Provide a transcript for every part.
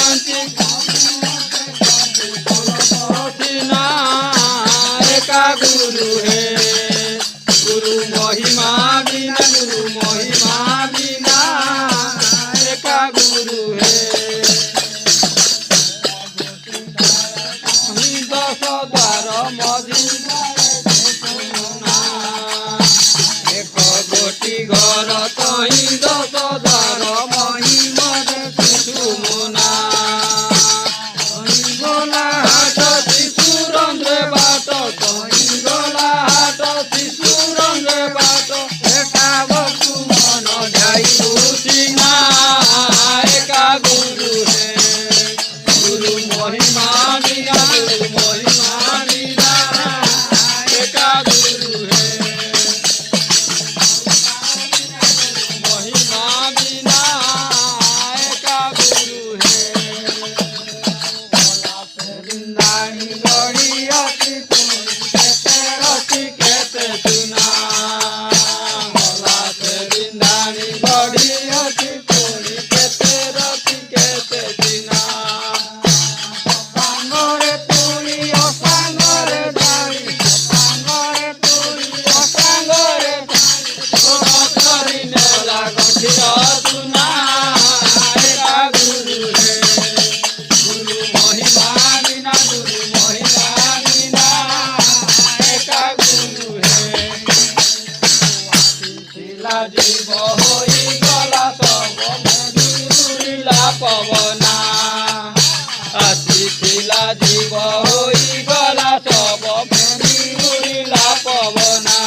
कांची सीना एका गुरु है गुरु महिमा बिना एका गुरु है दस द्वार मझी एक गोटी घर कहीं दस द्वार महिमा शिशु मुना गला हाट शिशुरंद्रे बाट कहीं गला हाट शिशुरंद्रे बाट एका बसु मन जाई सीना एका गुरु है गुरु महिमा बिना एका गुरु है महिमा बिना एका गुरु है वृंदानी गढ़ी अति कहते सुना भला से वृंदानी गढ़ी अति कहते सुना सांगरे तुरी असांगरे दाई सांगरे तुरी असांगरे करी नेला गठिया सुना एका गुरु है गुरु महिमा बिना एका गुरु है शिला जीव होई गला सब मेरुला पवना शिला जीव होई गला सब मेरुला पवना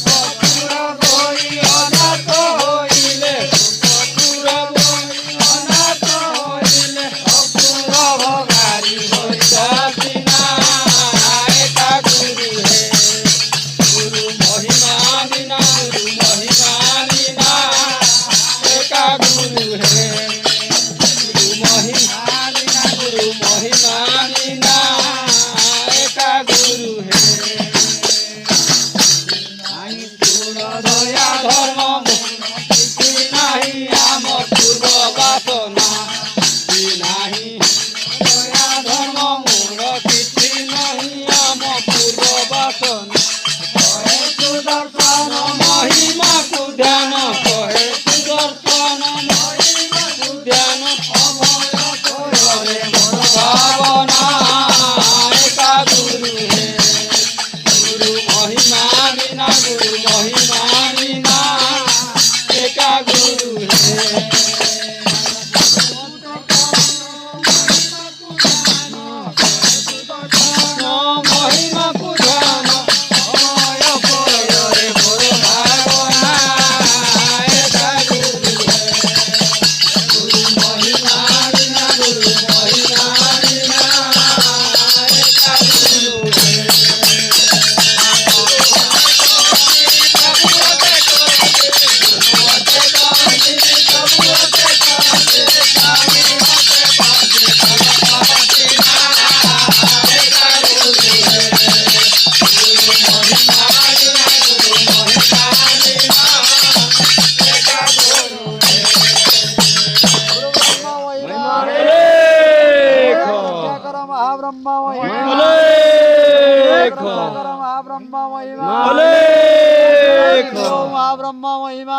बपुर होई अनाथ होइले अनाथ होइले अपुर भगारी होई सीना एका गुरु है गुरु महिमा बिना एका गुरु है गुरु महिमा बिना एका गुरु है नहीं तुर दया धर्म किसी नहीं आम पूर्व वासना नहीं दया धर्म मूल किसी नहीं आम पूर्व वासना कहे सुदर्शन महिमा को ध्यान कहे सुदर्शन महिमा को ध्यान भावना एका गुरु है गुरु महिमा बिना एका गुरु है महिमा को ध्यान भावना एका गुरु है गुरु महिमा बिना एका गुरु है महाब्रह्म महिमा